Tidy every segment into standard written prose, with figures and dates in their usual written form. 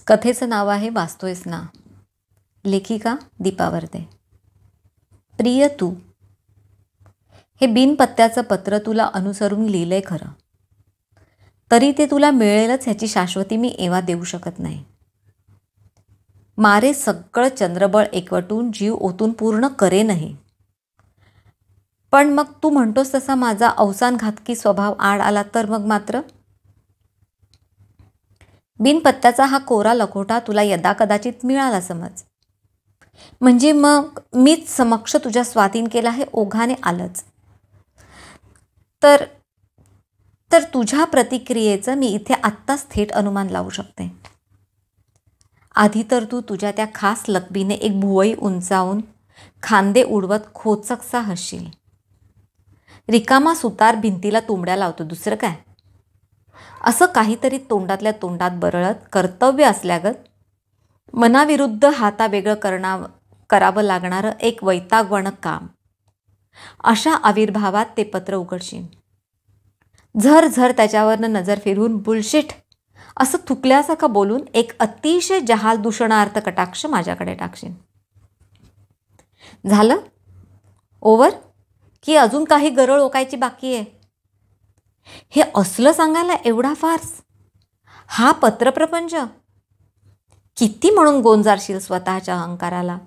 कथेचं नाव आहे वाचतोयस ना. लेखिका दीपा वर्दे. प्रिय तू, हे बिनपत्त्याचं पत्र तुला अनुसरून लिहिलंय खरं, तरी ते तुला मिळेलच ह्याची शाश्वती मी एव्हा देऊ शकत नाही. मारे सगळं चंद्रबळ एकवटून जीव ओतून पूर्ण करे नाही, पण मग तू म्हणतोस तसा माझा अवसानघातकी स्वभाव आड आला तर मग मात्र बिनपत्त्याचा हा कोरा लखोटा तुला यदाकदाचित मिळाला समज, म्हणजे मग मीच समक्ष तुझ्या स्वाधीन केला हे ओघाने आलंच. तर तर तुझ्या प्रतिक्रियेचं मी इथे आत्ताच थेट अनुमान लावू शकते. आधी तर तू तुझ्या त्या खास लकबीने एक भुवई उंचावून खांदे उडवत खोचकसा हसशील. रिकामा सुतार भिंतीला तुंबड्या लावतो, दुसरं काय, असं काहीतरी तोंडातल्या तोंडात बरळत कर्तव्य असल्यागत मनाविरुद्ध हातावेगळं करावं लागणारं एक वैतागवाणं काम. अशा आविर्भावात ते पत्र उघडशील. झर त्याच्यावरनं नजर फिरवून बुलशिट असं थुकल्यासारखं बोलून एक अतिशय जहाल दूषणार्थ कटाक्ष माझ्याकडे टाकशील. झालं? ओव्हर? की अजून काही गरळ ओकायची बाकी आहे? हे असलं सांगायला एवढा फार्स? हा पत्रप्रपंच? किती म्हणून गोंजारशील स्वतःच्या अहंकाराला?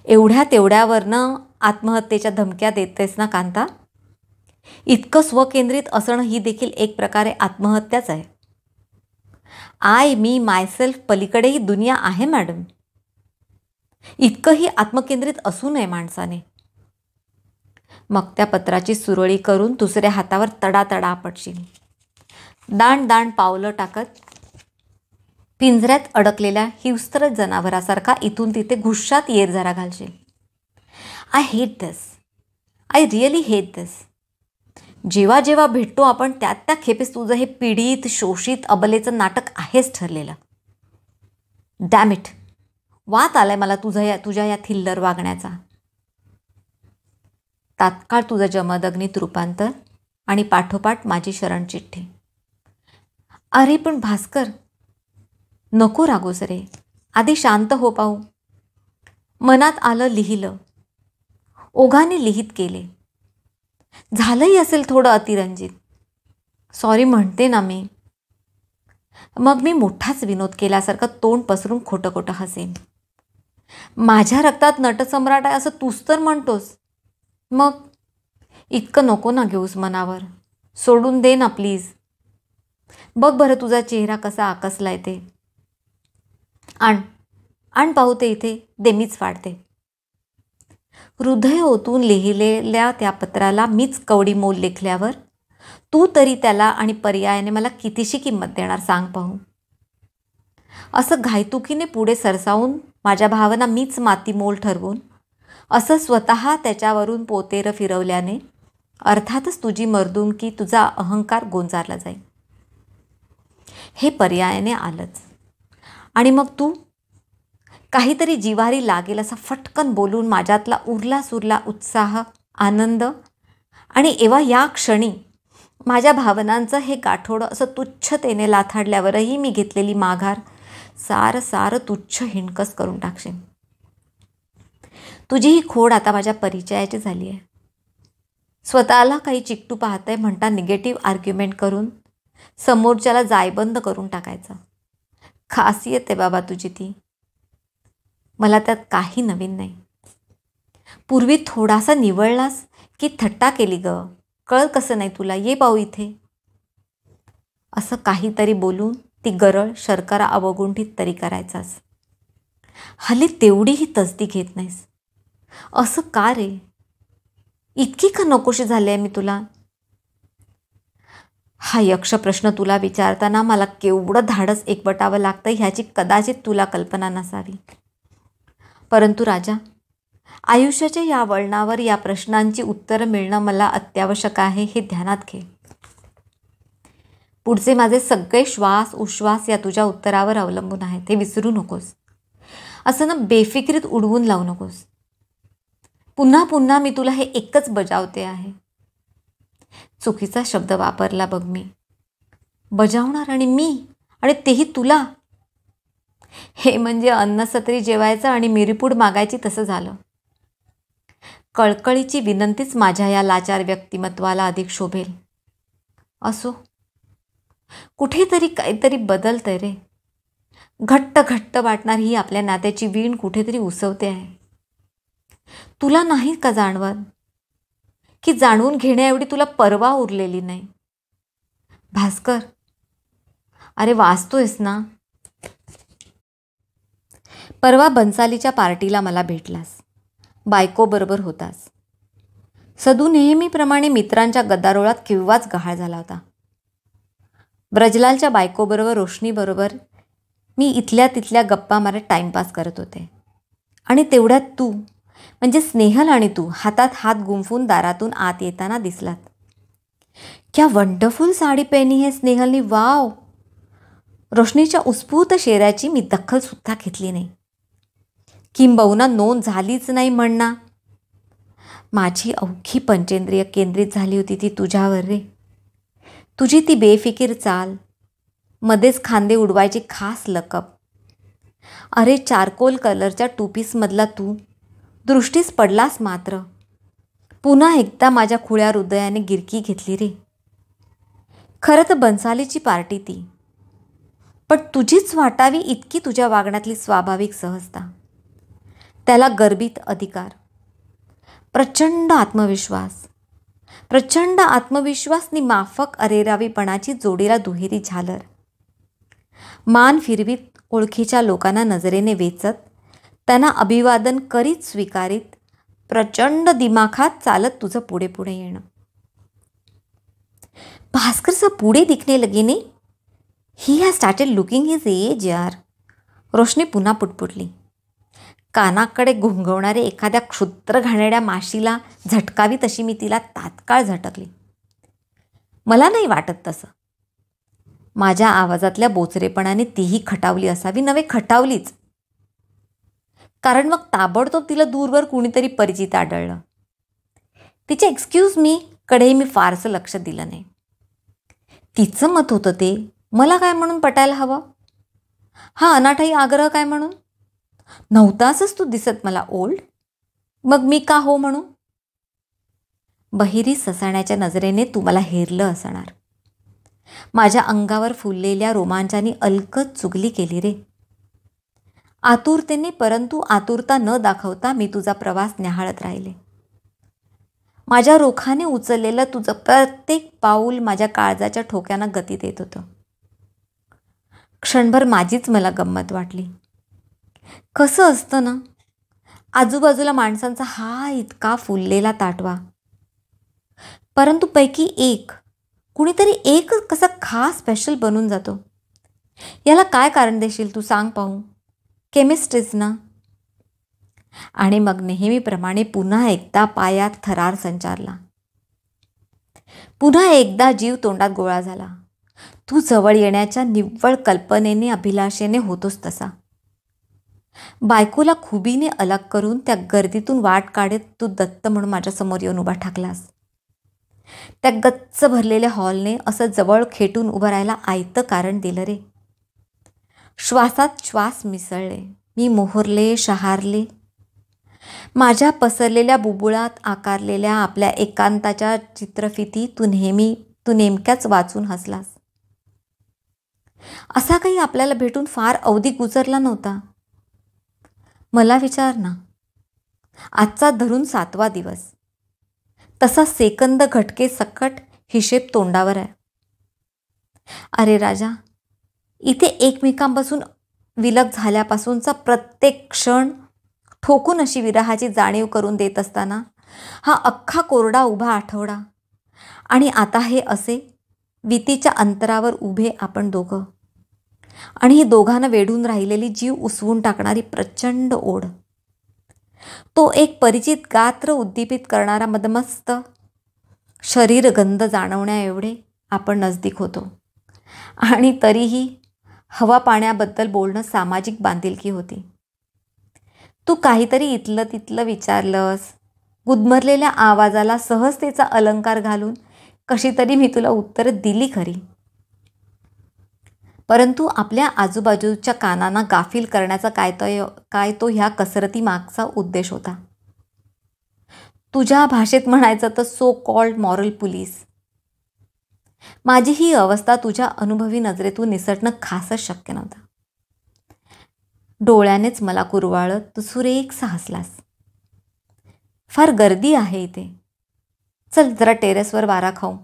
एवढ्या तेवढ्यावरनं आत्महत्येच्या धमक्या देतेस ना कांता? इतकं स्वकेंद्रित असणं ही देखील एक प्रकारे आत्महत्याच आहे. आय मी मायसेल्फ पलीकडेही दुनिया आहे मॅडम. इतकंही आत्मकेंद्रित असू नये माणसाने. मग त्या पत्राची सुरळी करून दुसऱ्या हातावर तडातडा आपटशील. दांड पावलं टाकत पिंजऱ्यात अडकलेल्या हिंस्त्र जनावरासारखा इथून तिथे घुश्शात येरझारा घालशील. I hate this. I really hate this. जेव्हा जेव्हा भेटतो आपण त्या खेपेस तुझं हे पीडित शोषित अबलेचं नाटक आहेच ठरलेलं. डॅम इट, वात आलाय मला तुझ्या या थिल्लर वागण्याचा. तात्काळ तुझं जमदग्नीत रूपांतर आणि पाठोपाठ माझी शरणचिठ्ठी. अरे पण भास्कर, नको रागोस रे, आधी शांत हो पाहू. मनात आलं लिहिलं, ओघाने लिहित केले. झालंही असेल थोडं अतिरंजित, सॉरी म्हणते ना मी. मग मी मोठाच विनोद केल्यासारखं तोंड पसरून खोटं हसेन. माझ्या रक्तात नटसम्राट आहे असं तूच तर म्हणतोस. मग इतकं नको ना घेऊस मनावर, सोडून दे ना प्लीज. बघ बरं तुझा चेहरा कसा आकसलाय ते. आण पाहू ते इथे, दे मीच फाडते. हृदय ओतून लिहिलेल्या त्या पत्राला मीच कवडी मोल लेखल्यावर तू तरी त्याला आणि पर्यायाने मला कितीशी किंमत देणार सांग पाहू. असं घायतुकीने पुढे सरसावून माझ्या भावना मीच मातीमोल ठरवून असं स्वतः त्याच्यावरून पोतेरं फिरवल्याने अर्थातच तुझी मर्दुमकी, तुझा अहंकार गोंजारला जाईल. हे पर्यायाने आलंच. आणि मग तू काहीतरी जिव्हारी लागेल असा फटकन बोलून माझ्यातला उरला सुरला उत्साह, आनंद आणि एव्हा या क्षणी माझ्या भावनांचं हे गाठोडं असं तुच्छतेने लाथाडल्यावरही मी घेतलेली माघार सारं तुच्छ हिणकस करून टाकशील. तुझी ही खोड आता माझ्या परिचयाची झाली आहे. स्वतःला काही चिकटू पाहतंय म्हणता निगेटिव्ह आर्ग्युमेंट करून समोरच्याला जायबंद करून टाकायचं. खासियत आहे बाबा तुझी ती. मला त्यात काही नवीन नाही. पूर्वी थोडासा निवळलास की थट्टा केली ग, कळ कसं नाही तुला, ये पाहू इथे. असं काहीतरी बोलून ती गरळ शर्करा अवगुंठीत तरी करायचास. हल्ली तेवढीही तसदी घेत नाहीस. असं का रे? इतकी का नकोशी झाली आहे मी तुला? हा यक्ष प्रश्न तुला विचारताना मला केवढं धाडस एकवटावं लागतं ह्याची कदाचित तुला कल्पना नसावी. परंतु राजा, आयुष्याच्या या वळणावर या प्रश्नांची उत्तरं मिळणं मला अत्यावश्यक आहे हे ध्यानात घे. पुढचे माझे सगळे श्वास उश्वास या तुझ्या उत्तरावर अवलंबून आहेत, हे विसरू नकोस. असं ना बेफिक्रीत उडवून लावू नकोस. पुन्हा मी तुला हे एकच बजावते आहे. चुकीचा शब्द वापरला बघ मी. बजावणार आणि मी, आणि तेही तुला. हे म्हणजे अन्नसत्री जेवायचं आणि मिरीपूड मागायची तसं झालं. कळकळीची विनंतीच माझ्या या लाचार व्यक्तिमत्वाला अधिक शोभेल. असो, कुठेतरी काहीतरी बदलतंय रे. घट्ट घट्ट वाटणार ही आपल्या नात्याची वीण कुठेतरी उसवते आहे. तुला नाही का जाणवत की जाणून घेण्याएवढी तुला परवा उरलेली नाही? भास्कर, अरे वाचतोयस ना? परवा बन्सालीच्या पार्टीला मला भेटलास, बायकोबरोबर होतास. सदू नेहमीप्रमाणे मित्रांच्या गदारोळात केव्हाच गहाळ झाला होता. ब्रजलालच्या बायकोबरोबर रोशनीबरोबर मी इथल्या तिथल्या गप्पा मारत टाईमपास करत होते. आणि तेवढ्यात तू म्हणजे स्नेहल आणि तू हातात हात गुंफून दारातून आत येताना दिसलात. क्या वंडरफुल साडी पेहनी है स्नेहलनी, वाव. रोशनीच्या उत्स्फूर्त शेऱ्याची मी दखलसुद्धा घेतली नाही. किंबहुना नोंद झालीच नाही म्हणना. माझी अवघी पंचेंद्रिय केंद्रित झाली होती ती तुझ्यावर रे. तुझी ती बेफिकीर चाल, मध्येच खांदे उडवायची खास लकब. अरे चारकोल कलरच्या टूपीसमधला तू दृष्टीस पडलास मात्र. पुन्हा एकदा माझ्या खुळ्या हृदयाने गिरकी घेतली रे. खरं तर बन्सालीची पार्टी ती, पण तुझीच वाटावी इतकी तुझ्या वागण्यातली स्वाभाविक सहजता, त्याला गर्भित अधिकार, प्रचंड आत्मविश्वासनी माफक अरेरावीपणाची जोडीला दुहेरी झालर. मान फिरवीत ओळखीच्या लोकांना नजरेने वेचत, त्यांना अभिवादन करीत स्वीकारित, प्रचंड दिमाखात चालत तुझं पुढे पुढे येणं. भास्करचा पुढे दिखने लगे ने, he has started looking his age यार. रोशनी पुन्हा पुटपुटली. कानाकडे घुंगवणारे एखाद्या क्षुद्र घाणेरड्या माशीला झटकावी तशी मी तिला तात्काळ झटकली. मला नाही वाटत तसं. माझ्या आवाजातल्या बोचरेपणाने तीही खटावली असावी, नव्हे खटावलीच. कारण मग ताबडतोब तिला दूरवर कुणीतरी परिचित आढळलं. तिच्या एक्सक्यूज मी कडेही मी फारसं लक्ष दिलं नाही. तिचं मत होतं ते मला काय म्हणून पटायला हवं, हा अनाठाई आग्रह काय म्हणून. नव्हतासच तू दिसत मला ओल्ड, मग मी का हो म्हणू. बहिरी ससाण्याच्या नजरेने तू मला हेरलं असणार. माझ्या अंगावर फुललेल्या रोमांचानी अलगद चुगली केली रे. आतुरतेने परंतु आतुरता न दाखवता मी तुझा प्रवास न्याहाळत राहिले. माझ्या रोखाने उचललेलं तुझं प्रत्येक पाऊल माझ्या काळजाच्या ठोक्यानं गती देत होतं. क्षणभर माझीच मला गंमत वाटली. कसं असतं ना, आजूबाजूला माणसांचा हा इतका फुललेला ताटवा, परंतु पैकी एक कुणीतरी एक कसा खास स्पेशल बनून जातो. याला काय कारण देशील तू सांग पाहू. केमिस्ट्रीज ना. आणि मग नेहमीप्रमाणे पुन्हा एकदा पायात थरार संचारला. पुन्हा एकदा जीव तोंडात गोळा झाला. तू जवळ येण्याच्या निव्वळ कल्पनेने अभिलाषेने होतोस तसा. बायकोला खुबीने अलग करून त्या गर्दीतून वाट काढत तू दत्त म्हणून माझ्यासमोर येऊन उभा ठाकलास. त्या गच्च भरलेल्या हॉलने असं जवळ खेटून उभं राहायला आयतं कारण दिलं रे. श्वासात श्वास मिसळले. मी मोहरले, शहारले. माझ्या पसरलेल्या बुबुळात आकारलेल्या आपल्या एकांताच्या चित्रफिती तू नेमक्याच वाचून हसलास. असा काही आपल्याला भेटून फार अवधी गुजरला नव्हता. मला विचार ना, आजचा धरून 7वा दिवस, तसा सेकंद घटके सकट हिशेब तोंडावर आहे. अरे राजा, इथे एकमेकांपासून विलग झाल्यापासूनचा प्रत्येक क्षण ठोकून अशी विरहाची जाणीव करून देत असताना हा अख्खा कोरडा उभा आठवडा, आणि आता हे असे वितीच्या अंतरावर उभे आपण दोघं, आणि ही दोघांना वेढून राहिलेली जीव उसवून टाकणारी प्रचंड ओढ. तो एक परिचित गात्र उद्दीपित करणारा मदमस्त शरीर गंध जाणवण्या एवढे आपण नजदीक होतो. आणि तरीही हवा पाण्याबद्दल बोलणं सामाजिक बांधिलकी होती. तू काहीतरी इथलं तिथलं विचारलंस. गुदमरलेल्या आवाजाला सहजतेचा अलंकार घालून कशी तरी मी तुला उत्तर दिली खरी. परंतु आपल्या आजूबाजूच्या कानांना गाफील करण्याचा काय तो ह्या कसरती मागचा उद्देश होता. तुझ्या भाषेत म्हणायचं तर सो कॉल्ड मॉरल पोलीस. माझी ही अवस्था तुझ्या अनुभवी नजरेतून निसटणं खासच शक्य नव्हतं. डोळ्यानेच मला कुरवाळत तू सुरेखसा हसलास. फार गर्दी आहे इथे, चल जरा टेरेसवर वारा खाऊ.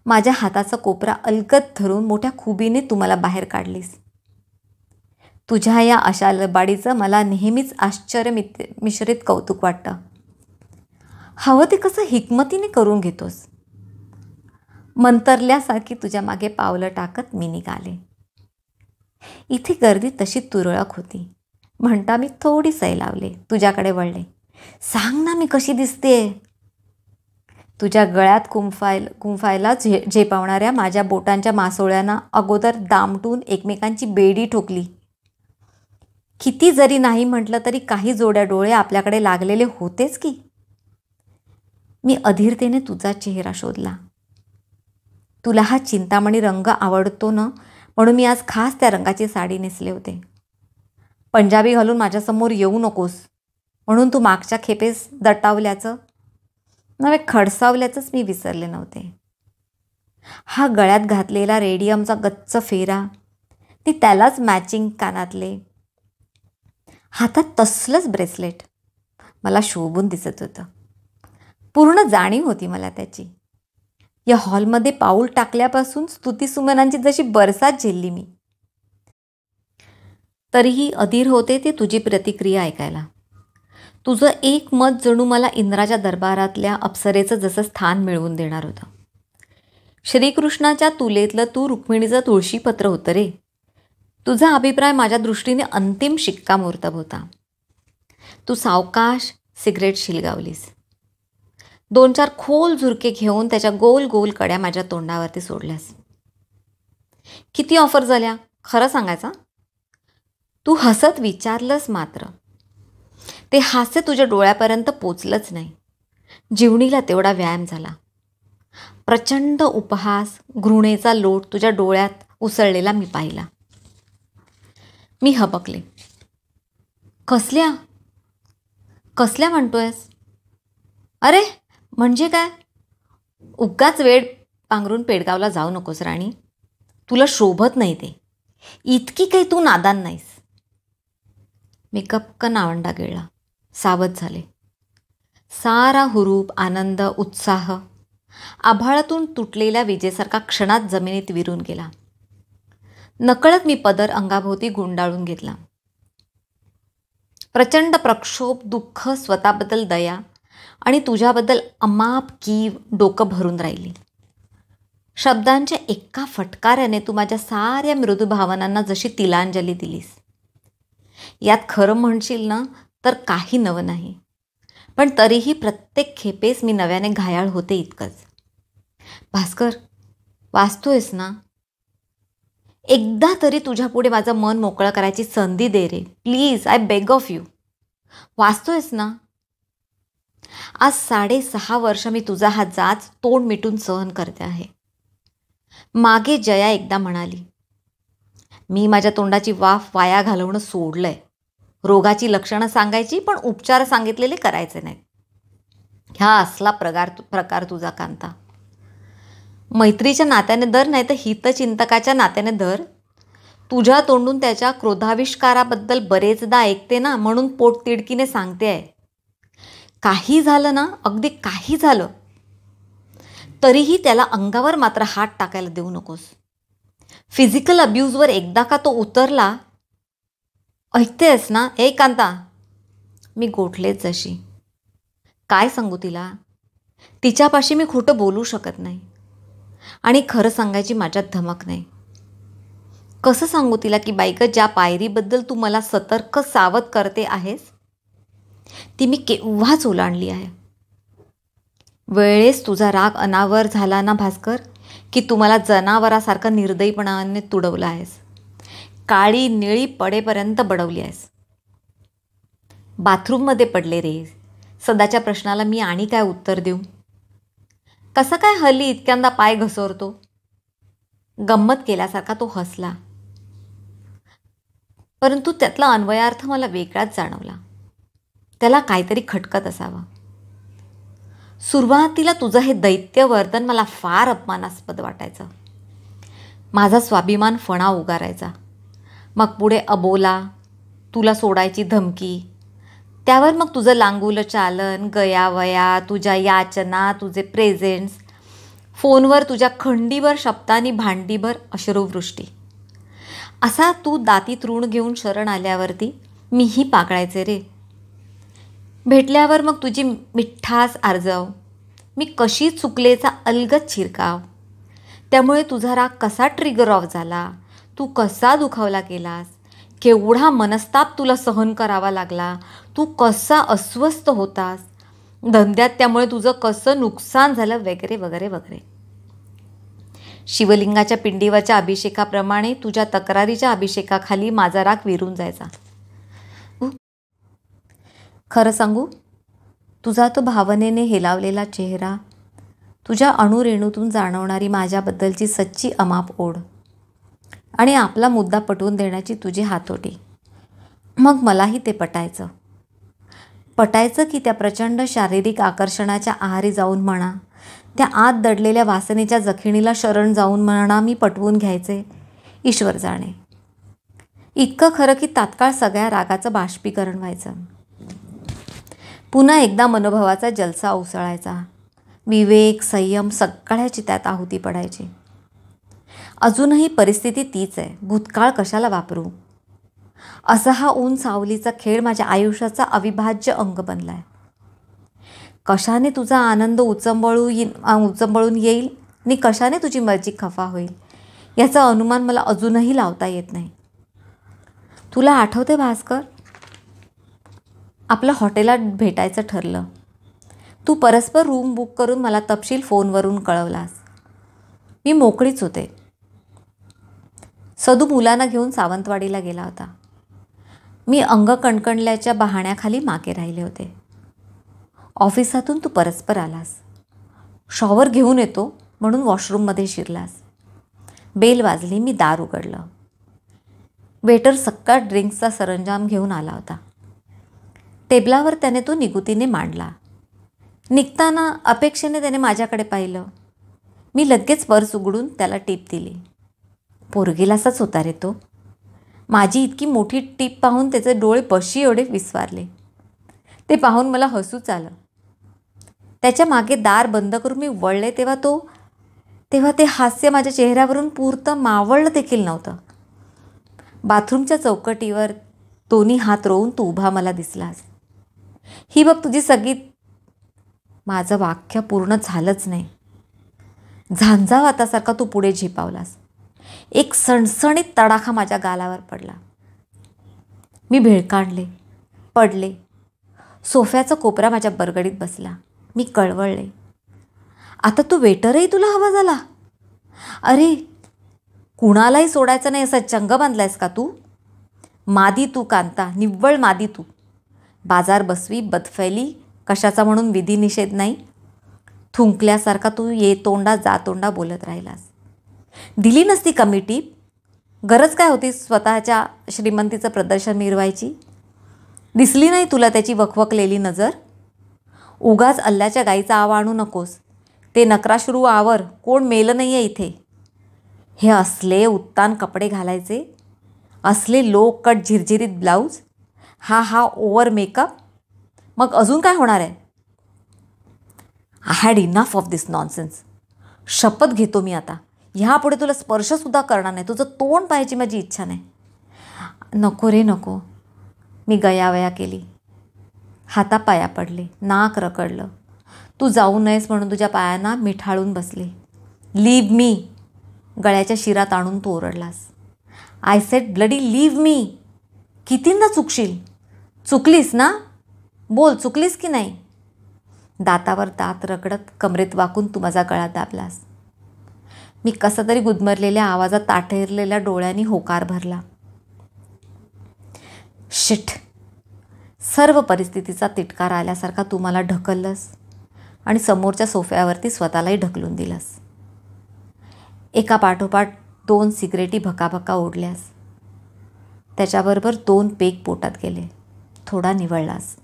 माझ्या हाताचा कोपरा अलगद धरून मोठ्या खुबीने तू मला बाहेर काढलीस. तुझ्या या अशा लबाडीचं मला नेहमीच आश्चर्य मिश्रित कौतुक वाटतं. हवं ते कसं हिकमतीने करून घेतोस. मंतरल्यासारखी तुझ्या मागे पावलं टाकत मी निघाले. इथे गर्दी तशी तुरळक होती म्हणता मी थोडी सै लावले. तुझ्याकडे वळले. सांग ना, मी कशी दिसतेय. तुझ्या गळ्यात कुंफायला झेपावणाऱ्या माझ्या बोटांच्या मासोळ्यांना अगोदर दामटून एकमेकांची बेडी ठोकली. किती जरी नाही म्हटलं तरी काही जोड्या डोळे आपल्याकडे लागलेले होतेच की. मी अधीरतेने तुझा चेहरा शोधला. तुला हा चिंतामणी रंग आवडतो ना, म्हणून मी आज खास त्या रंगाची साडी नेसले होते. पंजाबी घालून माझ्यासमोर येऊ नकोस म्हणून तू मागच्या खेपेस दटावल्याचं नव्हे खडसावल्याचंच मी विसरले नव्हते. हा गळ्यात घातलेला रेडियमचा गच्च फेरा, ती त्यालाच मॅचिंग कानातले, हातात तसलंच ब्रेसलेट मला शोभून दिसत होतं. पूर्ण जाणीव होती मला त्याची. या हॉलमध्ये पाऊल टाकल्यापासून स्तुतीसुमनांची जशी बरसात झेलली मी. तरीही अधीर होते ते तुझी प्रतिक्रिया ऐकायला. तुझं एक मत जणू मला इंद्राच्या दरबारातल्या अप्सरेचं जसं स्थान मिळवून देणार होतं. श्रीकृष्णाच्या तुलेतलं तू रुक्मिणीचं तुळशीपत्र होतं रे. तुझा अभिप्राय माझ्या दृष्टीने अंतिम शिक्कामोर्तब होता. तू सावकाश सिगरेट शिलगावलीस. 2-4 खोल झुरके घेऊन त्याच्या गोल गोल कड्या माझ्या तोंडावरती सोडल्यास. किती ऑफर झाल्या खरं सांगायचा. तू हसत विचारलंस मात्र. ते हास्य तुझ्या डोळ्यापर्यंत पोचलंच नाही. जीवणीला तेवढा व्यायाम झाला. प्रचंड उपहास, घृणेचा लोट तुझ्या डोळ्यात उसळलेला मी पाहिला. मी हबकले. कसल्या कसल्या म्हणतोयस. अरे म्हणजे काय. उगाच वेळ पांघरून पेडगावला जाऊ नकोस राणी. तुला शोभत नाही ते. इतकी काही तू नादान नाहीस. मी कपकन आवंडा गिळला. सावध झाले. सारा हुरूप, आनंद, उत्साह आभाळातून तुटलेल्या विजेसारखा क्षणात जमिनीत विरून गेला. नकळत मी पदर अंगाभोवती गुंडाळून घेतला. प्रचंड प्रक्षोभ, दुःख, स्वतःबद्दल दया आणि तुझ्याबद्दल अमाप कीव डोकं भरून राहिली. शब्दांच्या एका फटकाऱ्याने तू माझ्या साऱ्या मृदू भावनांना जशी तिलांजली दिलीस. यात खरं म्हणशील ना तर काही नवं नाही, पण तरीही प्रत्येक खेपेस मी नव्याने घायाळ होते इतकंच. भास्कर, वाचतोयस ना. एकदा तरी तुझ्यापुढे माझं मन मोकळं करायची संधी दे रे. Please, I beg of you. वाचतोयस ना. आज 6.5 वर्ष मी तुझा हा जाच तोंड मिटून सहन करते आहे. मागे जया एकदा म्हणाली, मी माझ्या तोंडाची वाफ वाया घालवणं सोडलंय. रोगाची लक्षणं सांगायची पण उपचार सांगितलेले करायचे नाहीत. ह्या असला प्रकार तुझा कांता. मैत्रीच्या नात्याने धर नाही तर हितचिंतकाच्या नात्याने धर. तुझ्या तोंडून त्याच्या क्रोधाविष्काराबद्दल बरेचदा ऐकते ना, म्हणून पोटतिडकीने सांगते आहे. काही झालं ना, अगदी काही झालं तरीही त्याला अंगावर मात्र हात टाकायला देऊ नकोस. फिजिकल अब्यूजवर एकदा का तो उतरला. ऐकतेस ना ए कांता. मी गोठलेच जशी. काय सांगू तिला. तिच्यापाशी मी खोटं बोलू शकत नाही आणि खरं सांगायची माझ्यात धमक नाही. कसं सांगू तिला की बाईक ज्या पायरीबद्दल तू मला सतर्क सावध करते आहेस ती मी केव्हाच ओलांडली आहे. वेळेस तुझा राग अनावर झाला ना भास्कर, की तू मला जनावरासारखा निर्दयीपणाने तुडवला आहेस. काळी निळी पडेपर्यंत बडवली आहेस. बाथरूममध्ये पडले रे. सदाच्या प्रश्नाला मी आणि काय उत्तर देऊ. कसं काय हल्ली इतक्यांदा पाय घसरतो. गंमत केल्यासारखा तो हसला, परंतु त्यातला अन्वयार्थ मला वेगळाच जाणवला. त्याला काहीतरी खटकत असावं. सुरुवातीला तुझं हे दैत्य वर्तन मला फार अपमानास्पद वाटायचं. माझा स्वाभिमान फणा उगारायचा. मग पुढे अबोला, तुला सोडायची धमकी, त्यावर मग तुझं लांगुलं चालन, गयावया, तुझ्या याचना, तुझे प्रेझेंट्स, फोनवर तुझ्या खंडीभर शब्दांनी भांडीभर अश्रुवृष्टी. असा तू दातीत ऋण घेऊन शरण आल्यावरती मीही पाकळायचे रे. भेटल्यावर मग तुझी मिठास आर्जव, मी कशी चुकलेचा अलगद शिरकाव. त्यामुळे तुझा राग कसा ट्रिगर ऑफ झाला, तू कसा दुखावला गेलास, केवढा मनस्ताप तुला सहन करावा लागला, तू कसा अस्वस्थ होतास, धंद्यात त्यामुळे तुझं कसं नुकसान झालं, वगैरे वगैरे वगैरे. शिवलिंगाच्या पिंडीवरच्या अभिषेकाप्रमाणे तुझ्या तक्रारीच्या अभिषेकाखाली माझा राग विरून जायचा. खरं सांगू, तुझा तो भावनेने हेलावलेला चेहरा, तुझ्या अणुरेणूतून जाणवणारी माझ्याबद्दलची सच्ची अमाप ओढ आणि आपला मुद्दा पटवून देण्याची तुझी हातोटी, मग मलाही ते पटायचं की त्या प्रचंड शारीरिक आकर्षणाच्या आहारी जाऊन म्हणा, त्या आत दडलेल्या वासनेच्या जखिणीला शरण जाऊन म्हणा, मी पटवून घ्यायचे, ईश्वर जाणे. इतकं खरं की तात्काळ सगळ्या रागाचं बाष्पीकरण व्हायचं. पुन्हा एकदा मनोभावाचा जलसा उसळायचा. विवेक, संयम सगळ्याची त्यात आहुती पडायची. अजूनही परिस्थिती तीच आहे. भूतकाळ कशाला वापरू? असा हा ऊन सावलीचा खेळ माझ्या आयुष्याचा अविभाज्य अंग बनला आहे. कशाने तुझा आनंद उचंबळून येईल आणि कशाने तुझी मर्जी खफा होईल याचा अनुमान मला अजूनही लावता येत नाही. तुला आठवते भास्कर, आपलं हॉटेलात भेटायचं ठरलं. तू परस्पर रूम बुक करून मला तपशील फोनवरून कळवलास. मी मोकळीच होते. सदू मुलांना घेऊन सावंतवाडीला गेला होता. मी अंग कणकणल्याच्या बहाण्याखाली मागे राहिले होते. ऑफिसातून तू परस्पर आलास. शॉवर घेऊन येतो म्हणून वॉशरूममध्ये शिरलास. बेल वाजली, मी दार उघडलं. वेटर सक्का ड्रिंक्सचा सरंजाम घेऊन आला होता. टेबलावर त्याने तो निगुतीने मांडला. निघताना अपेक्षेने त्याने माझ्याकडे पाहिलं. मी लगेच पर्स उघडून त्याला टीप दिली. पोरगीलासाच होता रे तो. माझी इतकी मोठी टीप पाहून त्याचे डोळे बशी एवढे विस्वारले. ते पाहून मला हसूच आलं. त्याच्या मागे दार बंद करून मी वळले तेव्हा ते हास्य माझ्या चेहऱ्यावरून पुरतं मावळलं देखील नव्हतं. बाथरूमच्या चौकटीवर दोन्ही हात रोवून तू उभा मला दिसलास. ही बघ तुझी सगळी. माझं वाक्य पूर्ण झालंच नाही. झांझावातासारखा तू पुढे झेपावलास. एक सणसणीत तडाखा माझ्या गालावर पडला. मी भेळकांडले, पडले. सोफ्याचा कोपरा माझ्या बरगडीत बसला. मी कळवळले, आता तू वेटरही तुला हवा झाला? अरे, कुणालाही सोडायचं नाही असा चंग बांधलायस का तू? मादी तू कांता, निव्वळ मादी तू. बाजार बसवी, बदफैली, कशाचा म्हणून विधिनिषेध नाही. थुंकल्यासारखा तू ये तोंडा जा तोंडा बोलत राहिलास. दिली नसती कमी टीप? गरज काय होती स्वतःच्या श्रीमंतीचं प्रदर्शन मिरवायची? दिसली नाही तुला त्याची वखवकलेली नजर? उगाच अल्ल्याच्या गाईचा आवा आणू नकोस. ते नकराश्रू आवर, कोण मेलं नाही आहे इथे. हे असले उत्तान कपडे घालायचे, असले लो कट झिरझिरीत ब्लाऊज, हा ओव्हर मेकअप. मग अजून काय होणार आहे? I had enough of this nonsense. शपथ घेतो मी आता ह्यापुढे तुला स्पर्शसुद्धा करणार नाही. तुझं तोंड पाहायची माझी इच्छा नाही. नको रे नको. मी गयावया केली. हातापाया पडले, नाक रकडलं. तू जाऊ नयेस म्हणून तुझ्या पायांना मिठाळून बसले. Leave me. गळ्याच्या शिरात आणून तू ओरडलास. I said bloody leave me. कितींदा चुकशील? चुकलीस ना? बोल, चुकलीस की नाही? दातावर दात रगडत कमरेत वाकून तू माझा गळा दाबलास. मी कसा तरी गुदमरलेल्या आवाजात ताठरलेल्या डोळ्यांनी होकार भरला. शिट. सर्व परिस्थितीचा तिटकार आल्यासारखा तू मला ढकललंस आणि समोरच्या सोफ्यावरती स्वतःलाही ढकलून दिलंस. एका पाठोपाठ 2 सिगरेटी भकाभका ओढल्यास. त्याच्याबरोबर 2 पेग पोटात गेले. थोडा निवळलास.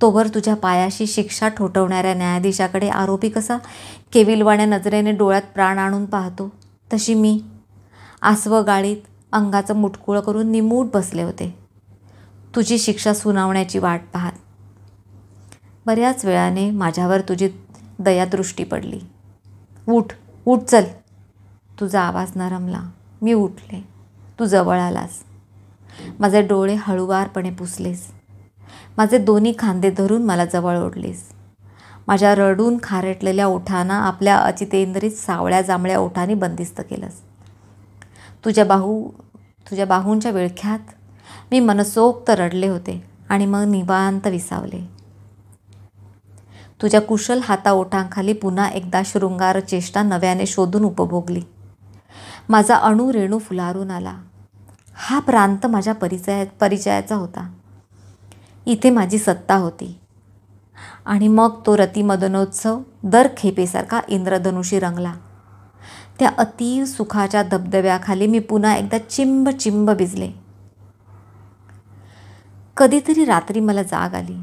तोवर तुझ्या पायाशी शिक्षा ठोठवणाऱ्या न्यायाधीशाकडे आरोपी कसा केविलवाण्या नजरेने डोळ्यात प्राण आणून पाहतो, तशी मी आसवगाळीत अंगाचं मुटकुळं करून निमूट बसले होते, तुझी शिक्षा सुनावण्याची वाट पाहत. बऱ्याच वेळाने माझ्यावर तुझी दयादृष्टी पडली. उठ उठ चल. तुझा आवाज नरमला. मी उठले. तू जवळ आलास. माझे डोळे हळुवारपणे पुसलेस. माझे दोन्ही खांदे धरून मला जवळ ओढलेस. माझ्या रडून खारटलेल्या ओठांना आपल्या अचितेंद्रित सावळ्या जांभळ्या ओठांनी बंदिस्त केलंस. तुझ्या बाहूंच्या विळख्यात मी मनसोक्त रडले होते आणि मग निवांत विसावले. तुझ्या कुशल हाताओठांखाली पुन्हा एकदा शृंगार चेष्टा नव्याने शोधून उपभोगली. माझा अणुरेणू फुलारून आला. हा प्रांत माझ्या परिचयाचा होता. इथे माझी सत्ता होती. आणि मग तो रतिमदनोत्सव दर खेपेसारखा इंद्रधनुषी रंगला. त्या अतीव सुखाच्या धबधब्याखाली मी पुन्हा एकदा चिंब चिंब भिजले. कधीतरी रात्री मला जाग आली.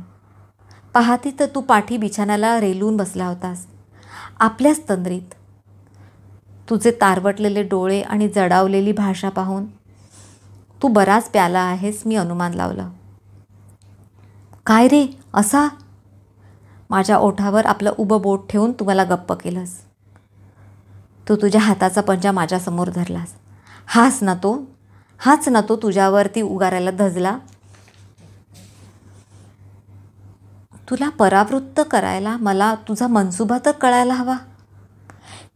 पाहती तर तू पाठी बिछाण्याला रेलून बसला होतास, आपल्याच तंद्रीत. तुझे तारवटलेले डोळे आणि जडावलेली भाषा पाहून तू बराच प्याला आहेस मी अनुमान लावलं. काय रे असा? माझ्या ओठावर आपलं उभं बोट ठेवून तू मला गप्प केलंस. तू तुझ्या हाताचा पंजा माझ्यासमोर धरलास. हाच ना तो तुझ्यावरती उगारायला धजला. तुला परावृत्त करायला मला तुझा मनसुबा तर कळायला हवा.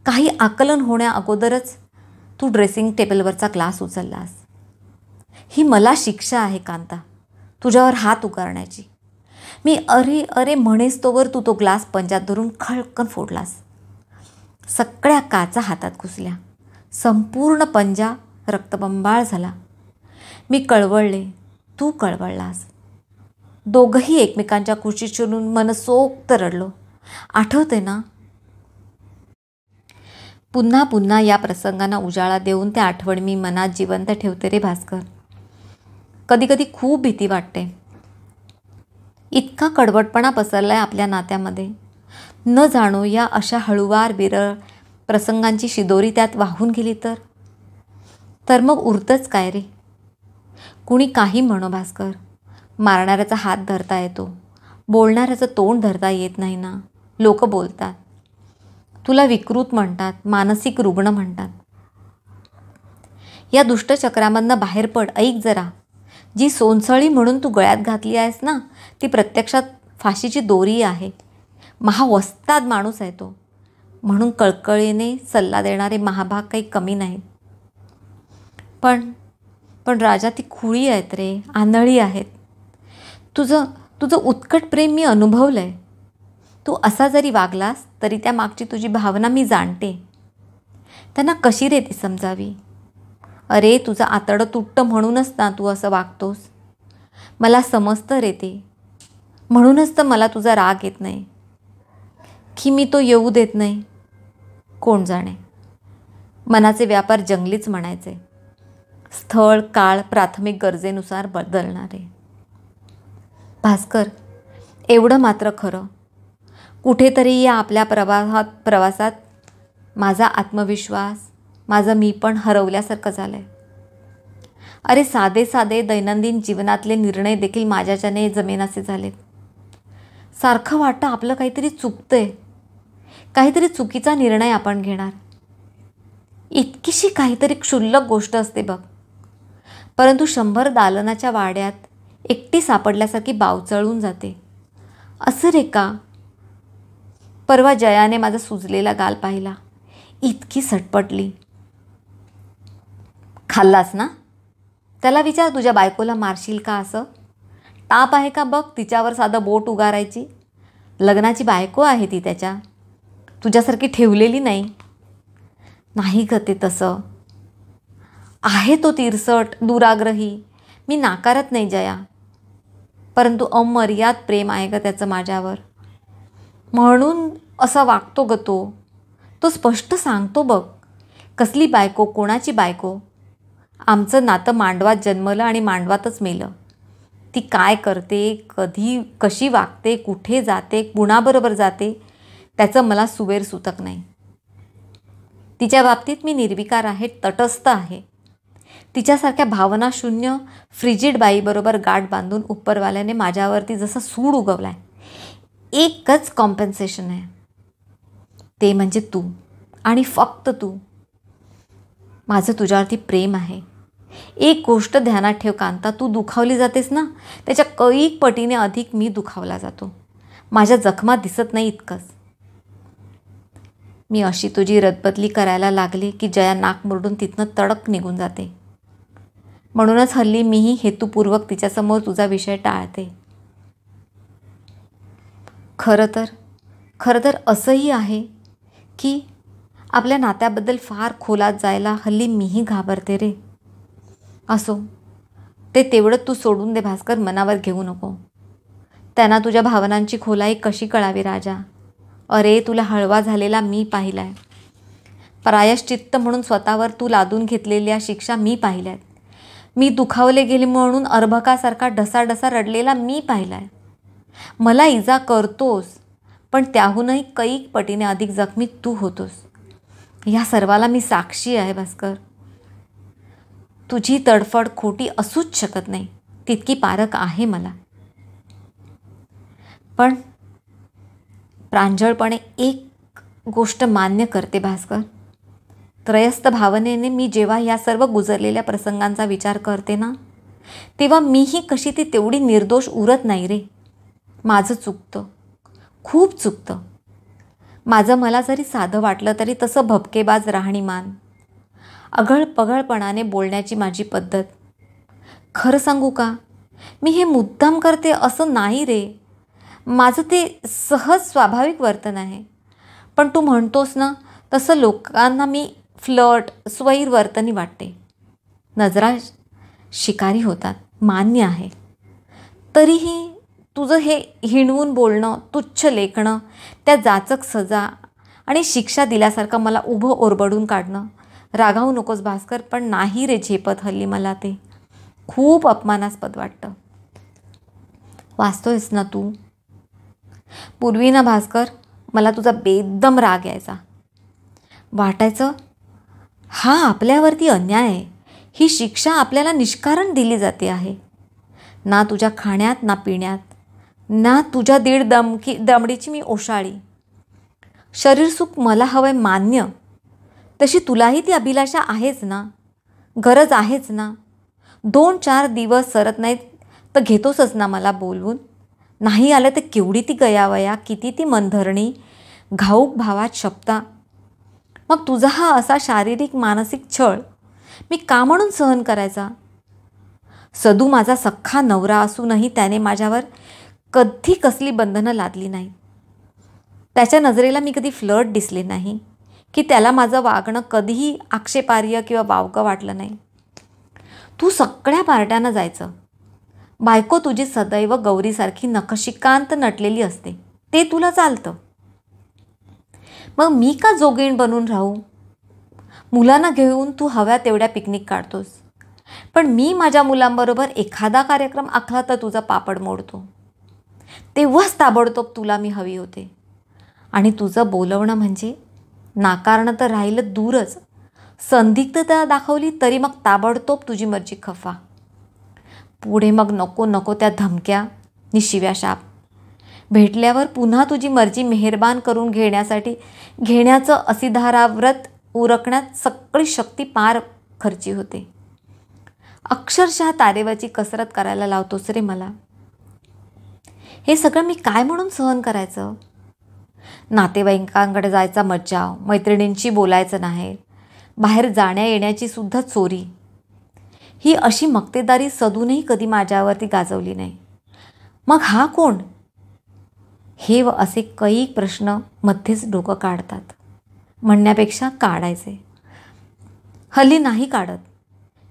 काही आकलन होण्या अगोदरच तू ड्रेसिंग टेबलवरचा ग्लास उचललास. ही मला शिक्षा आहे कांता, तुझ्यावर हात उगारण्याची. मी अरे अरे म्हणेस तोवर तू तो ग्लास पंजात धरून खळकन फोडलास. सगळ्या काचा हातात घुसल्या. संपूर्ण पंजा रक्तबंबाळ झाला. मी कळवळले, तू कळवळलास. दोघंही एकमेकांच्या कुशीत शिरून मनसोक्त रडलो. आठवते ना? पुन्हा पुन्हा या प्रसंगांना उजाळा देऊन त्या आठवणी मी मनात जिवंत ठेवते रे भास्कर. कधी कधी खूप भीती वाटते. इतका कडवटपणा पसरलाय आपल्या नात्यामध्ये. न जाणो या अशा हळूवार विरळ प्रसंगांची शिदोरी त्यात वाहून गेली तर मग उरतंच काय रे? कुणी काही म्हणो भास्कर, मारणाऱ्याचा हात धरता येतो, बोलणाऱ्याचं तोंड धरता येत नाही ना. लोक बोलतात, तुला विकृत म्हणतात, मानसिक रुग्ण म्हणतात. या दुष्टचक्रामधनं बाहेर पड. ऐक जरा, जी सोनसळी म्हणून तू गळ्यात घातली आहेस ना, ती प्रत्यक्षात फाशीची दोरी आहे. महावस्ताद माणूस आहे तो. म्हणून कळकळीने सल्ला देणारे महाभाग काही कमी नाहीत. पण राजा, ती खुळी आहेत रे, आंधळी आहेत. तुझं उत्कट प्रेम मी अनुभवलं आहे. तू असा जरी वागलास तरी त्या मागची तुझी भावना मी जाणते. त्यांना कशी रे ती समजावी? अरे तुझं आतडं तुटतं म्हणूनच ना तू असं वागतोस. मला समजतं रे ते. म्हणूनच तर मला तुझा राग येत नाही, की मी तो येऊ देत नाही. कोण जाणे, मनाचे व्यापार जंगलीच म्हणायचे. स्थळ काळ प्राथमिक गरजेनुसार बदलणारे. भास्कर, एवढं मात्र खरं, कुठेतरी या आपल्या प्रवासात माझा आत्मविश्वास, माझं मी पण हरवल्यासारखं झालं आहे. अरे साधे दैनंदिन जीवनातले निर्णय देखील माझ्याच्याने जमेनासे झालेत. सारखं वाटतं आपलं काहीतरी चुकतंय, काहीतरी चुकीचा निर्णय आपण घेणार. इतकीशी काहीतरी क्षुल्लक गोष्ट असते बघ, परंतु 100 दालनाच्या वाड्यात एकटी सापडल्यासारखी बावचळून जाते. असं रे का? परवा जयाने माझा सुजलेला गाल पाहिला, इतकी सटपटली. खाल्लास ना? त्याला विचार, तुझ्या बायकोला मारशील का असं? ताप आहे का बघ तिच्यावर साधं बोट उगारायची. लग्नाची बायको आहे ती त्याच्या, तुझ्यासारखी ठेवलेली नाही. नाही ग ते तसं आहे. तो तिरसट, दुराग्रही, मी नाकारत नाही जया, परंतु अमर्याद प्रेम आहे ग त्याचं माझ्यावर. म्हणून असा वागतो ग तो. तो स्पष्ट सांगतो बघ, कसली बायको, कोणाची बायको? आमचं नातं मांडवात जन्मलं आणि मांडवातच मेलं. ती काय करते, कधी कशी वागते, कुठे जाते, कुणाबरोबर जाते, त्याचं मला सुवेर सुतक नाही. तिच्या बाबतीत मी निर्विकार आहे, तटस्थ आहे. तिच्यासारख्या भावनाशून्य फ्रिजिड बाईबरोबर गाठ बांधून उपरवाल्याने माझ्यावरती जसं सूड उगवलाय. एकच कॉम्पेन्सेशन आहे, ते म्हणजे तू आणि फक्त तू. माझं तुझ्यावरती प्रेम आहे. एक गोष्ट ध्यानात ठेव कांता, तू दुखावली जातेस ना, त्याच्या कैक पटीने अधिक मी दुखावला जातो. माझ्या जखमा दिसत नाही इतकंच. मी अशी तुझी रदबदली करायला लागले की जया नाक मुरडून तिथनं तडक निघून जाते. म्हणूनच हल्ली मीही हेतुपूर्वक तिच्यासमोर तुझा विषय टाळते. खरं तर असंही आहे की आपल्या नात्याबद्दल फार खोलात जायला हल्ली मीही घाबरते रे. असो, ते तेवढं तू सोडून दे भास्कर, मनावर घेऊ नको. त्यांना तुझ्या भावनांची खोलाई कशी कळावी राजा? अरे, तुला हळवा झालेला मी पाहिलाय. प्रायश्चित्त म्हणून स्वतःवर तू लादून घेतलेल्या शिक्षा मी पाहिल्यात. मी दुखावले गेले म्हणून अर्भकासारखा ढसाढसा रडलेला मी पाहिलाय. मला इजा करतोस, पण त्याहूनही कैक पटीने अधिक जखमी तू होतोस. या सर्वाला मी साक्षी आहे भास्कर. तुझी तडफड खोटी असूच शकत नाही, तितकी पारख आहे मला. पण प्रांजळपणे एक गोष्ट मान्य करते भास्कर. त्रयस्थ भावनेने मी जेव्हा या सर्व गुजरलेल्या प्रसंगांचा विचार करते ना, तेव्हा मीही कशी ती तेवढी निर्दोष उरत नाही रे. माझं चुकतं, खूप चुकतं. माझं मला जरी साधं वाटलं तरी तसं भपकेबाज राहणीमान, अघळपघळपणाने बोलण्याची माझी पद्धत. खरं सांगू का, मी हे मुद्दाम करते असं नाही रे. माझं ते सहज स्वाभाविक वर्तन आहे. पण तू म्हणतोस ना, तसं लोकांना मी फ्लर्ट, स्वैर वर्तनी वाटते. नजरा शिकारी होतात, मान्य आहे. तरीही तुझं हे हिणवून बोलणं, तुच्छ लेखणं, त्या जाचक सजा आणि शिक्षा दिल्यासारखं मला उभं ओरबडून काढणं. रागावू नकोस भास्कर, पण नाही रे झेपत हल्ली मला. ते खूप अपमानास्पद वाटतं. वाचतोयस ना तू? पूर्वी ना भास्कर, मला तुझा बेदम राग यायचा. वाटायचं हा आपल्यावरती अन्याय आहे. ही शिक्षा आपल्याला निष्कारण दिली जाते आहे. ना तुझ्या खाण्यात, ना पिण्यात, ना तुझ्या दीड दमडीची मी ओशाळी. शरीरसुख मला हवंय मान्य, तशी तुलाही ती अभिलाषा आहेच ना, गरज आहेच ना. 2-4 दिवस सरत नाहीत तर घेतोसच ना मला बोलवून. नाही आलं तर केवढी ती गयावया, किती ती मनधरणी, घाऊक भावात शपथा. मग तुझा हा असा शारीरिक मानसिक छळ मी का म्हणून सहन करायचा? सदू माझा सख्खा नवरा असूनही त्याने माझ्यावर कधी कसली बंधनं लादली नाही. त्याच्या नजरेला मी कधी फ्लर्ट दिसले नाही की त्याला माझं वागणं कधीही आक्षेपार्ह किंवा वावगं वाटलं नाही. तू सगळ्या पार्ट्यानं जायचं. बायको तुझी सदैव गौरीसारखी नखशिकांत नटलेली असते, ते तुला चालतं. मग मी का जोगीण बनून राहू? मुलांना घेऊन तू हव्या तेवढ्या पिकनिक काढतोस, पण मी माझ्या मुलांबरोबर एखादा कार्यक्रम आखला तर तुझा पापड मोडतो. तेव्हाच ताबडतोब तुला मी हवी होते. आणि तुझं बोलवणं म्हणजे नाकारणं तर राहिलं दूरच, संदिग्धता दाखवली तरी मग ताबडतोब तुझी मर्जी खफा. पुढे मग नको नको त्या धमक्या नि शिव्या शाप. भेटल्यावर पुन्हा तुझी मर्जी मेहरबान करून घेण्याचं असिधाराव्रत उरकण्यात सगळी शक्ती पार खर्ची होते. अक्षरशः तारेवरची कसरत करायला लावतोस रे मला. हे सगळं मी काय म्हणून सहन करायचं? नातेवाईकांकडे जायचा मज्जाव, मैत्रिणींशी बोलायचं नाही, बाहेर जाण्या येण्याची सुद्धा चोरी. ही अशी मक्तेदारी सदूनही कधी माझ्यावरती गाजवली नाही. मग हा कोण? हे व असे कैक प्रश्न मध्येच डोकं काढतात. म्हणण्यापेक्षा काढायचे. हल्ली नाही काढत,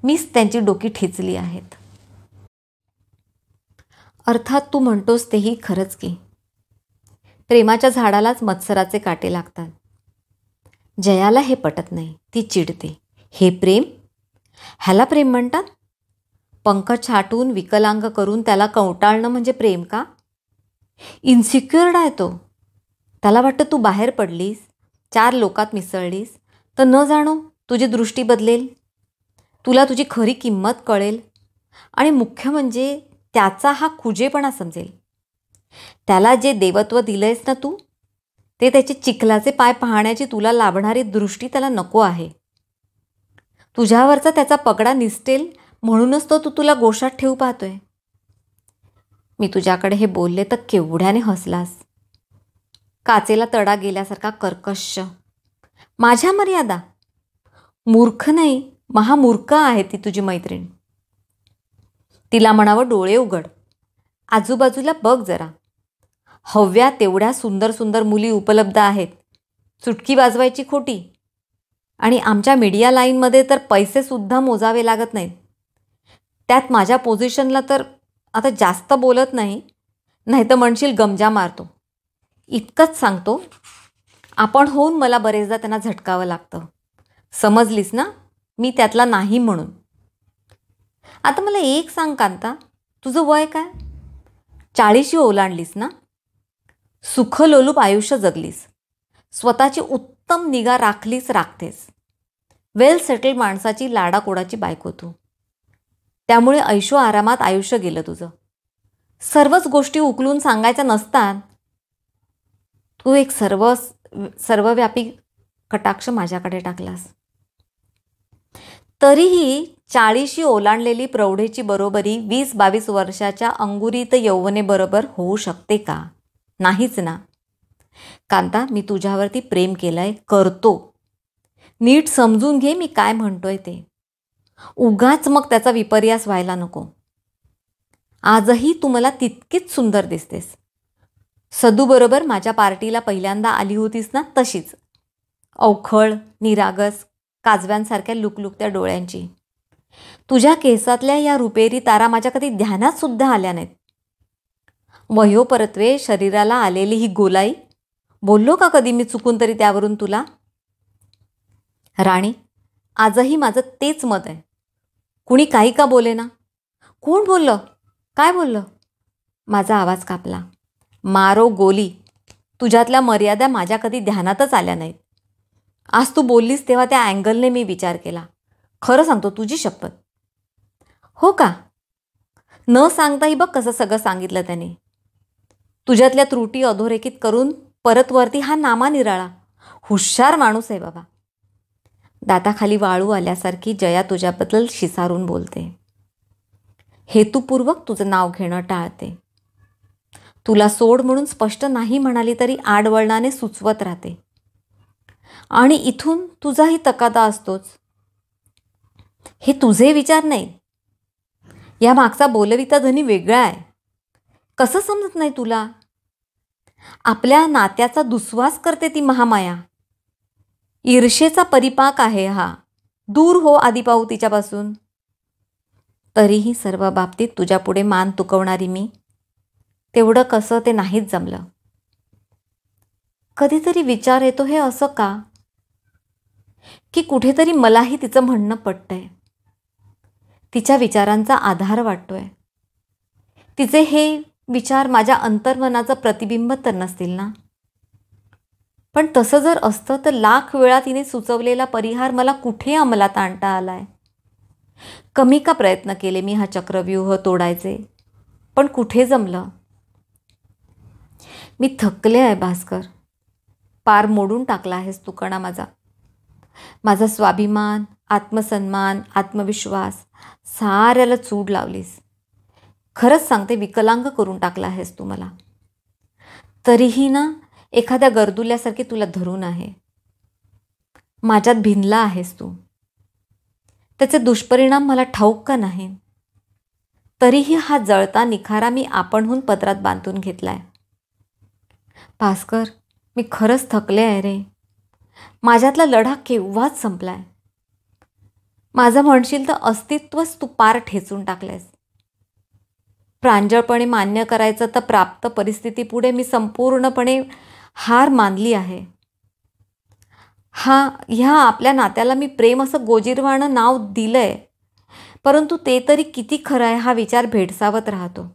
मीच त्यांची डोकी ठेचली आहेत. अर्थात तू म्हणतोस तेही खरंच की. प्रेमाच्या झाडालाच मत्सराचे काटे लागतात. जयाला हे पटत नाही. ती चिडते. हे प्रेम? ह्याला प्रेम म्हणतात? पंख छाटून विकलांग करून त्याला कवटाळणं म्हणजे प्रेम का? इन्सिक्युअर्ड आहे तो. त्याला वाटतं तू बाहेर पडलीस, 4 लोकात मिसळलीस तर न जाणो तुझी दृष्टी बदलेल, तुला तुझी खरी किंमत कळेल आणि मुख्य म्हणजे त्याचा हा खुजेपणा समजेल. त्याला जे देवत्व दिलंयस ना तू, ते त्याचे चिखलाचे पाय पाहण्याची तुला लाभणारी दृष्टी त्याला नको आहे. तुझ्यावरचा त्याचा पगडा निसटेल म्हणूनच तो तुला गोशात ठेवू पाहतोय. मी तुझ्याकडे हे बोलले तर केवढ्याने हसलास. काचेला तडा गेल्यासारखा कर्कश. माझ्या मर्यादा? मूर्ख नाही, महामूर्ख आहे ती तुझी मैत्रीण. तिला म्हणावं डोळे उघड, आजूबाजूला बघ जरा. हव्या तेवढ्या सुंदर सुंदर मुली उपलब्ध आहेत, चुटकी वाजवायची खोटी. आणि आमच्या मीडिया लाईनमध्ये तर पैसेसुद्धा मोजावे लागत नाहीत. त्यात माझ्या पोझिशनला तर आता जास्त बोलत नाही, नाही तर म्हणशील गमजा मारतो. इतकंच सांगतो, आपण होऊन मला बरेचदा त्यांना झटकावं लागतं. समजलीस ना, मी त्यातला नाही म्हणून. आता मला एक सांग कांता, तुझं वय काय? 40शी ओलांडलीस ना? सुखलोलूप आयुष्य जगलीस, स्वतःची उत्तम निगा राखतेस. वेल सेटल्ड माणसाची लाडाकोडाची बायको तू. त्यामुळे ऐशो आरामात आयुष्य गेलं तुझं. सर्वच गोष्टी उकलून सांगायच्या नसतात. तू एक सर्वव्यापी कटाक्ष माझ्याकडे टाकलास. तरीही 40शी ओलांडलेली प्रौढेची बरोबरी 20-22 वर्षाच्या अंगुरीत यौवनेबरोबर होऊ शकते का? नाहीच ना. कांता, मी तुझ्यावरती प्रेम केलंय, करतो. नीट समजून घे मी काय म्हणतोय ते. उगाच मग त्याचा विपर्यास व्हायला नको. आजही तू मला तितकीच सुंदर दिसतेस. सदूबरोबर माझ्या पार्टीला पहिल्यांदा आली होतीस ना, तशीच. अवखळ, निरागस, काजव्यांसारख्या लुकलुकत्या डोळ्यांची. तुझ्या केसातल्या या रुपेरी तारा माझ्या कधी ध्यानात सुद्धा आल्या नाहीत. वयोपरत्वे शरीराला आलेली ही गोलाई, बोललो का कधी मी चुकून तरी त्यावरून तुला? राणी, आजही माझं तेच मत आहे. कुणी काही का बोले ना? कोण बोललं? काय बोललं? माझा आवाज कापला. मारो गोली. तुझ्यातल्या मर्यादा माझ्या कधी ध्यानातच आल्या नाहीत. आज तू बोललीस तेव्हा त्या अँगलने मी विचार केला. खरं सांगतो, तुझी शपथ. हो का? न सांगताही बघ कसं सगळं सांगितलं त्याने. तुझ्यातल्या त्रुटी अधोरेखित करून परत वरती हा नामानिराळा. हुशार माणूस आहे बाबा. दाताखाली वाळू आल्यासारखी जया तुझ्याबद्दल शिसारून बोलते. हेतुपूर्वक तुझं नाव घेणं टाळते. तुला सोड म्हणून स्पष्ट नाही म्हणाली तरी आडवळणाने सुचवत राहते. आणि इथून तुझाही तकादा असतोच. हे तुझे विचार नाही. या मागचा बोलविता धनी वेगळा आहे. कसं समजत नाही तुला? आपल्या नात्याचा दुस्वास करते ती महामाया. ईर्षेचा परिपाक आहे हा. दूर हो आधी पाहू तिच्यापासून. तरीही सर्व बाबतीत तुझ्यापुढे मान तुकवणारी मी, तेवढं कसं ते नाहीच जमलं. कधीतरी विचार येतो, हे असं का? की कुठेतरी मलाही तिचं म्हणणं पटतंय. तिच्या विचारांचा आधार वाटतोय. तिचे हे विचार माझ्या अंतर्मनाचं प्रतिबिंब तर नसतील ना? पण तसं जर असतं तर लाख वेळा तिने सुचवलेला परिहार मला कुठे अंमलात आणता आलाय. कमी का प्रयत्न केले मी हा चक्रव्यूह तोडायचे, पण कुठे जमलं. मी थकले आहे भास्कर. पार मोडून टाकला आहेस तू कणा माझा. माझा स्वाभिमान, आत्मसन्मान, आत्मविश्वास साऱ्याला चूड लावलीस. खरंच सांगते, विकलांग करून टाकला आहेस तू मला. तरीही ना, एखाद्या गर्दुल्यासारखी तुला धरून आहे. माझ्यात भिनला आहेस तू. त्याचे दुष्परिणाम मला ठाऊक का नाही? तरीही हा जळता निखारा मी आपणहून पदरात बांधून घेतलाय. भास्कर, मी खरंच थकले आहे रे. माझ्यातला लढा केव्हाच संपलाय. माझं म्हणशील तर अस्तित्वच तू पार ठेचून टाकलेस. प्रांजळपणे मान्य करायचं तर प्राप्त परिस्थितीपुढे मी संपूर्णपणे हार मानली आहे. ह्या आपल्या नात्याला मी प्रेम असं गोजीरवाणं नाव दिलंय, परंतु ते तरी किती खरं आहे हा विचार भेडसावत राहतो.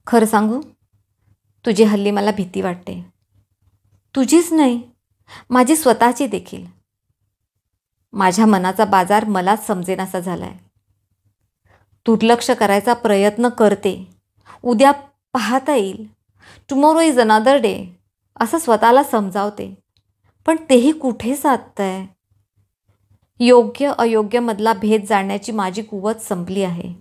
खरं सांगू, तुझी हल्ली मला भीती वाटते. तुझीच नाही, माझी स्वतःची देखील. माझ्या मनाचा बाजार मलाच समजेनासा झालाय. दुर्लक्ष करायचा प्रयत्न करते. उद्या पाहता येईल, टुमॉरो इज अनदर डे असं स्वतःला समजावते. पण तेही कुठे साधतंय? योग्य अयोग्यमधला भेद जाणण्याची माझी कुवत संपली आहे.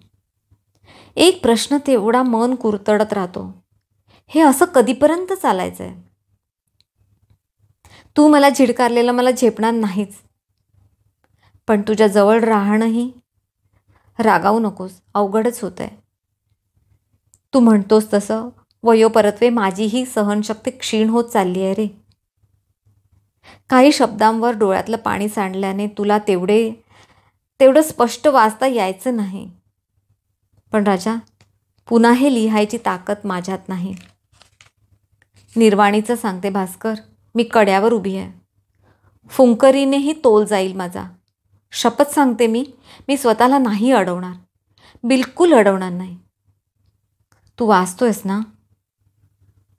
एक प्रश्न तेवढा मन कुरतडत राहतो, हे असं कधीपर्यंत चालायचंय? तू मला झिडकारलेलं मला झेपणार नाहीच, पण तुझ्या जवळ राहणंही. रागावू नकोस, अवघडच होतंय. तू म्हणतोस तसं वयोपरत्वे माझीही सहनशक्ती क्षीण होत चालली आहे रे. काही शब्दांवर डोळ्यातलं पाणी सांडल्याने तुला तेवढं स्पष्ट वाचता यायचं नाही. पण राजा, पुन्हा हे लिहायची ताकद माझ्यात नाही. निर्वाणीचं सांगते भास्कर, मी कड्यावर उभी आहे. फुंकरीनेही तोल जाईल माझा. शपथ सांगते मी स्वतःला नाही अडवणार, बिलकुल अडवणार नाही. तू वाचतोयस ना?